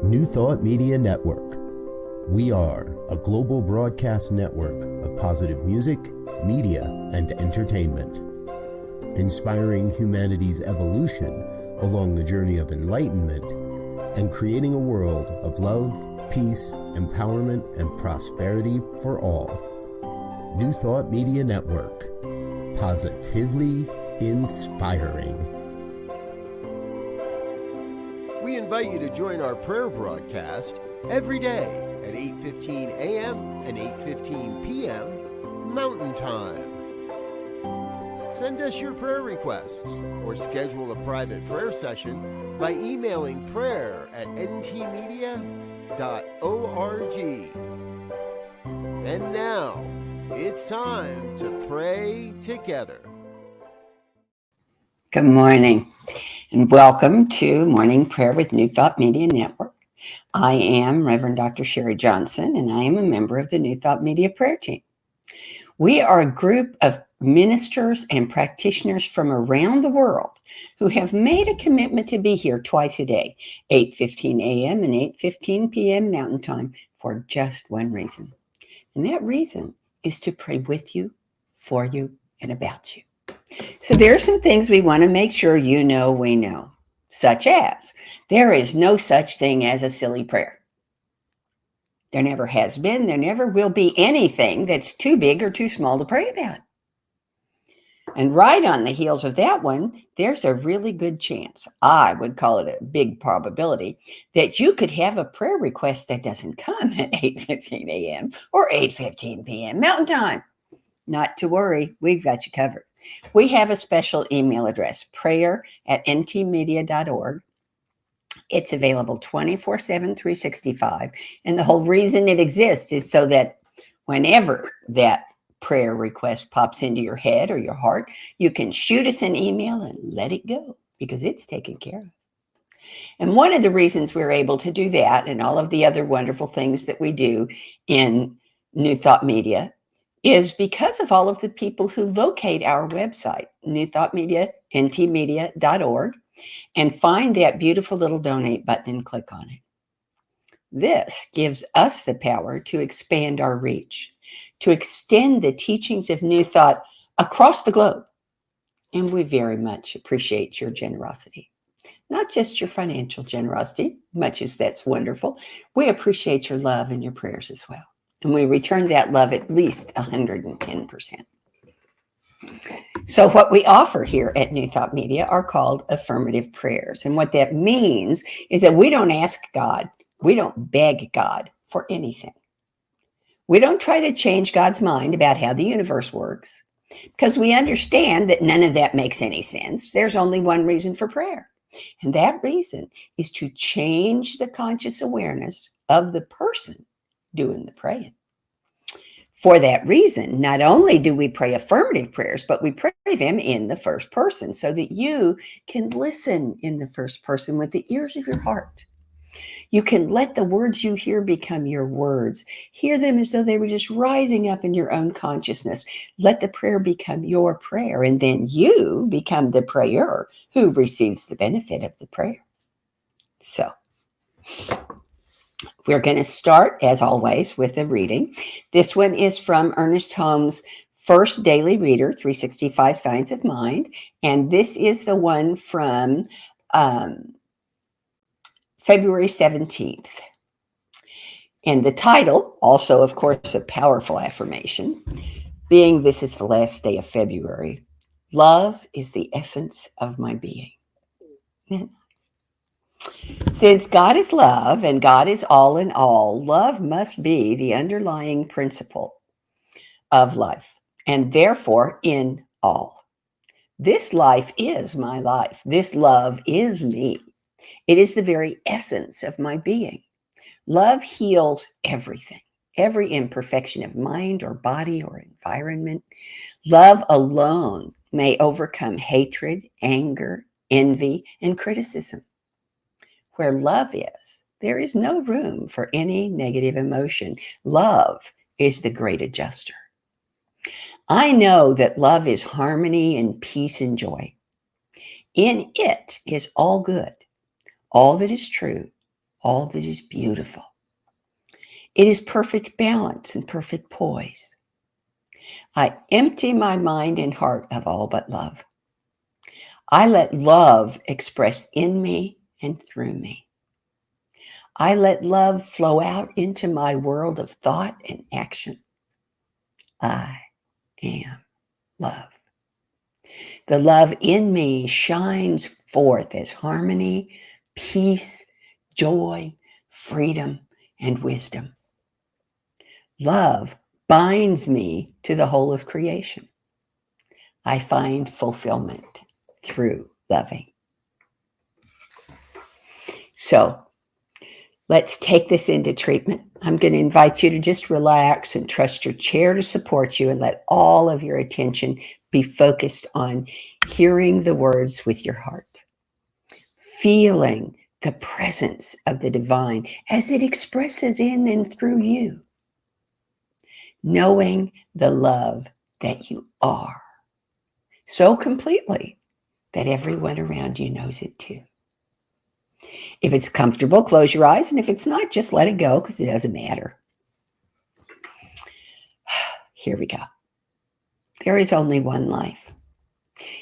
New Thought Media Network. We are a global broadcast network of positive music, media, and entertainment, inspiring humanity's evolution along the journey of enlightenment and creating a world of love, peace, empowerment, and prosperity for all. New Thought Media Network. Positively inspiring. We invite you to join our prayer broadcast every day at 8:15 a.m. and 8:15 p.m. Mountain Time. Send us your prayer requests or schedule a private prayer session by emailing prayer@ntmedia.org. And now, it's time to pray together. Good morning, and welcome to Morning Prayer with New Thought Media Network. I am Reverend Dr. Sharri Johnson, and I am a member of the New Thought Media Prayer Team. We are a group of ministers and practitioners from around the world who have made a commitment to be here twice a day, 8:15 a.m. and 8:15 p.m. Mountain Time, for just one reason. And that reason is to pray with you, for you, and about you. So there are some things we want to make sure you know we know, such as there is no such thing as a silly prayer. There never has been, there never will be anything that's too big or too small to pray about. And right on the heels of that one, there's a really good chance, I would call it a big probability, that you could have a prayer request that doesn't come at 8:15 a.m. or 8:15 p.m. Mountain Time. Not to worry, we've got you covered. We have a special email address, prayer@ntmedia.org. It's available 24/7, 365. And the whole reason it exists is so that whenever that prayer request pops into your head or your heart, you can shoot us an email and let it go because it's taken care of. And one of the reasons we're able to do that and all of the other wonderful things that we do in New Thought Media is because of all of the people who locate our website, New Thought Media, ntmedia.org, and find that beautiful little donate button and click on it. This gives us the power to expand our reach, to extend the teachings of New Thought across the globe. And we very much appreciate your generosity. Not just your financial generosity, much as that's wonderful. We appreciate your love and your prayers as well. And we return that love at least 110%. So what we offer here at New Thought Media are called affirmative prayers. And what that means is that we don't ask God, we don't beg God for anything. We don't try to change God's mind about how the universe works because we understand that none of that makes any sense. There's only one reason for prayer. And that reason is to change the conscious awareness of the person doing the praying. For that reason, not only do we pray affirmative prayers, but we pray them in the first person so that you can listen in the first person with the ears of your heart. You can let the words you hear become your words. Hear them as though they were just rising up in your own consciousness. Let the prayer become your prayer, and then you become the prayer who receives the benefit of the prayer. So, we're going to start, as always, with a reading. This one is from Ernest Holmes' First Daily Reader, 365 Science of Mind. And this is the one from February 17th. And the title, also, of course, a powerful affirmation, being this is the last day of February. Love is the essence of my being. Since God is love and God is all in all, love must be the underlying principle of life and therefore in all. This life is my life. This love is me. It is the very essence of my being. Love heals everything, every imperfection of mind or body or environment. Love alone may overcome hatred, anger, envy, and criticism. Where love is, there is no room for any negative emotion. Love is the great adjuster. I know that love is harmony and peace and joy. In it is all good, all that is true, all that is beautiful. It is perfect balance and perfect poise. I empty my mind and heart of all but love. I let love express in me and through me. I let love flow out into my world of thought and action. I am love. The love in me shines forth as harmony, peace, joy, freedom, and wisdom. Love binds me to the whole of creation. I find fulfillment through loving. So let's take this into treatment. I'm going to invite you to just relax and trust your chair to support you and let all of your attention be focused on hearing the words with your heart, feeling the presence of the divine as it expresses in and through you, knowing the love that you are so completely that everyone around you knows it too. If it's comfortable, close your eyes, and if it's not, just let it go because it doesn't matter. Here we go. There is only one life.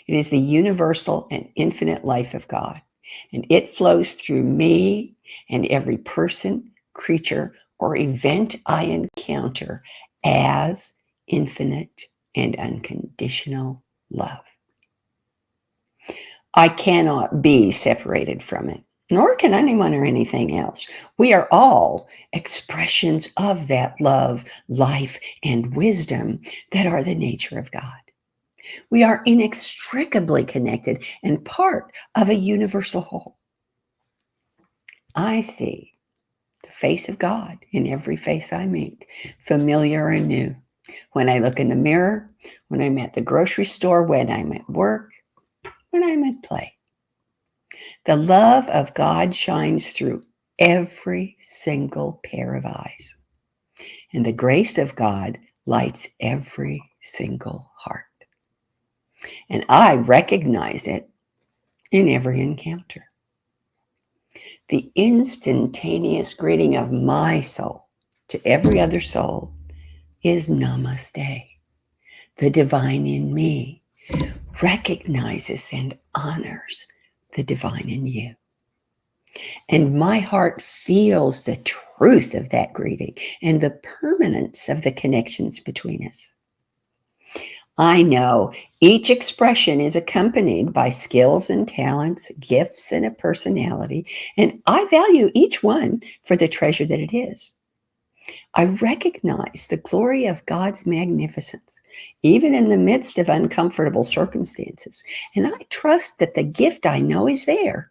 It is the universal and infinite life of God, and it flows through me and every person, creature, or event I encounter as infinite and unconditional love. I cannot be separated from it, nor can anyone or anything else. We are all expressions of that love, life, and wisdom that are the nature of God. We are inextricably connected and part of a universal whole. I see the face of God in every face I meet, familiar and new. When I look in the mirror, when I'm at the grocery store, when I'm at work, when I'm at play. The love of God shines through every single pair of eyes, and the grace of God lights every single heart. And I recognize it in every encounter. The instantaneous greeting of my soul to every other soul is namaste. The divine in me recognizes and honors the divine in you. And my heart feels the truth of that greeting and the permanence of the connections between us. I know each expression is accompanied by skills and talents, gifts and a personality, and I value each one for the treasure that it is. I recognize the glory of God's magnificence, even in the midst of uncomfortable circumstances, and I trust that the gift I know is there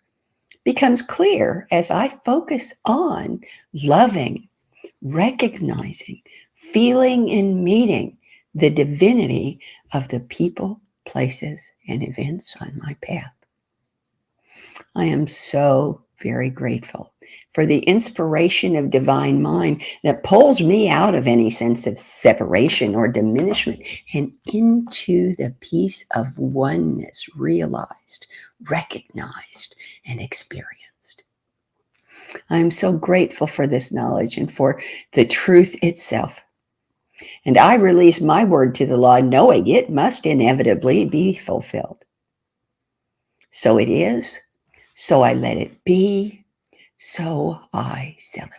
becomes clear as I focus on loving, recognizing, feeling, and meeting the divinity of the people, places, and events on my path. I am so very grateful for the inspiration of divine mind that pulls me out of any sense of separation or diminishment and into the peace of oneness realized, recognized, and experienced. I am so grateful for this knowledge and for the truth itself. And I release my word to the law, knowing it must inevitably be fulfilled. So it is, so I let it be, so I celebrate.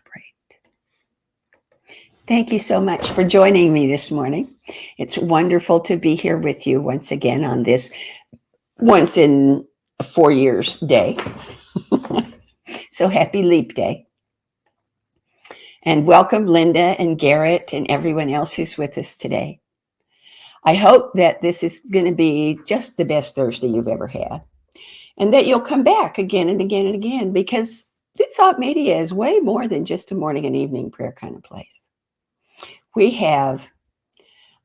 Thank you so much for joining me this morning. It's wonderful to be here with you once again on this once in 4 years day. So happy Leap Day. And welcome Linda and Garrett and everyone else who's with us today. I hope that this is going to be just the best Thursday you've ever had, and that you'll come back again and again and again, because New Thought Media is way more than just a morning and evening prayer kind of place. We have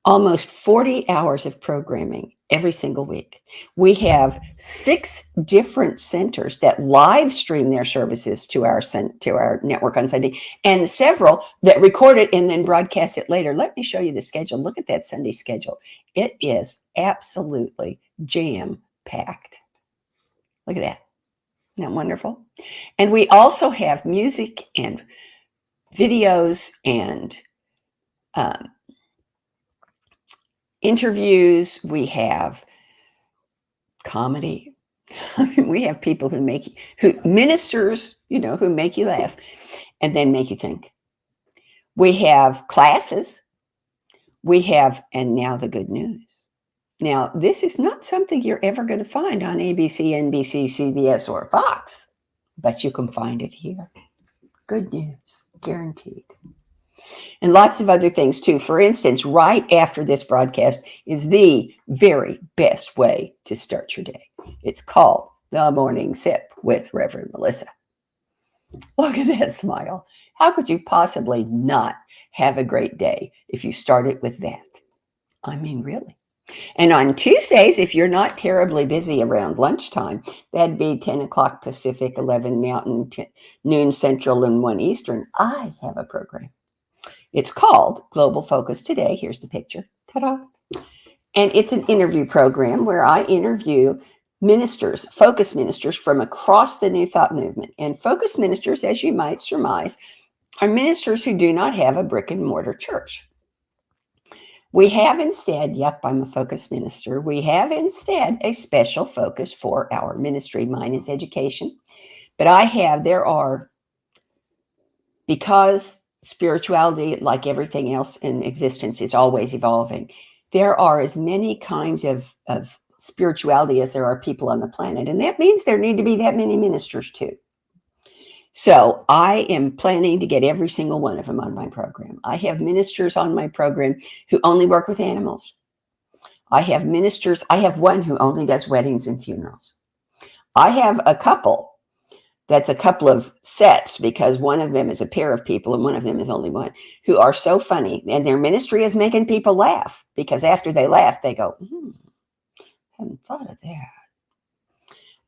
almost 40 hours of programming every single week. We have 6 different centers that live stream their services to our network on Sunday, and several that record it and then broadcast it later. Let me show you the schedule. Look at that Sunday schedule. It is absolutely jam-packed. Look at that. Isn't that wonderful? And we also have music and videos and interviews. We have comedy. I mean, we have people who ministers, who make you laugh and then make you think. We have classes. We have, and now the good news. Now, this is not something you're ever going to find on ABC, NBC, CBS, or Fox, but you can find it here. Good news, guaranteed. And lots of other things too. For instance, right after this broadcast is the very best way to start your day. It's called The Morning Sip with Reverend Melissa. Look at that smile. How could you possibly not have a great day if you started with that? I mean, really. And on Tuesdays, if you're not terribly busy around lunchtime, that'd be 10 o'clock Pacific, 11 Mountain, noon Central, and 1 Eastern, I have a program. It's called Global Focus Today. Here's the picture. Ta-da. And it's an interview program where I interview ministers, focus ministers from across the New Thought movement. And focus ministers, as you might surmise, are ministers who do not have a brick and mortar church. We have instead, yep, I'm a focus minister. We have instead a special focus for our ministry. Mine is education. But because spirituality, like everything else in existence, is always evolving, there are as many kinds of spirituality as there are people on the planet. And that means there need to be that many ministers too. So I am planning to get every single one of them on my program. I have ministers on my program who only work with animals. I have one who only does weddings and funerals. I have a couple that's a couple of sets, because one of them is a pair of people and one of them is only one, who are so funny. And their ministry is making people laugh, because after they laugh, they go, hadn't thought of that.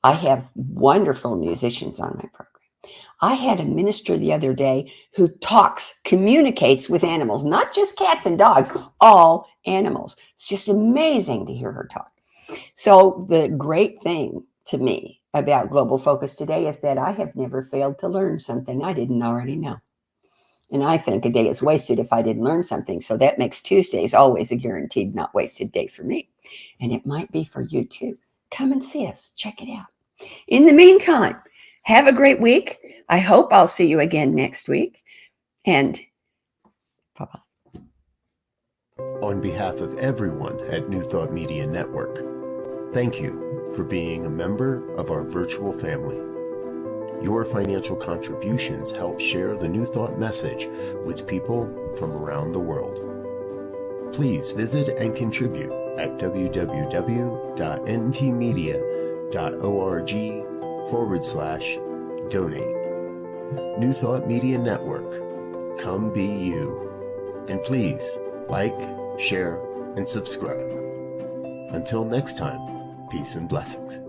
I have wonderful musicians on my program. I had a minister the other day who communicates with animals, not just cats and dogs, all animals. It's just amazing to hear her talk. So the great thing to me about Global Focus Today is that I have never failed to learn something I didn't already know. And I think a day is wasted if I didn't learn something. So that makes Tuesdays always a guaranteed not wasted day for me. And it might be for you too. Come and see us. Check it out. In the meantime, have a great week. I hope I'll see you again next week. And bye-bye. On behalf of everyone at New Thought Media Network, thank you for being a member of our virtual family. Your financial contributions help share the New Thought message with people from around the world. Please visit and contribute at www.ntmedia.org/donate. New Thought Media Network. Come be you. And please like, share, and subscribe. Until next time, peace and blessings.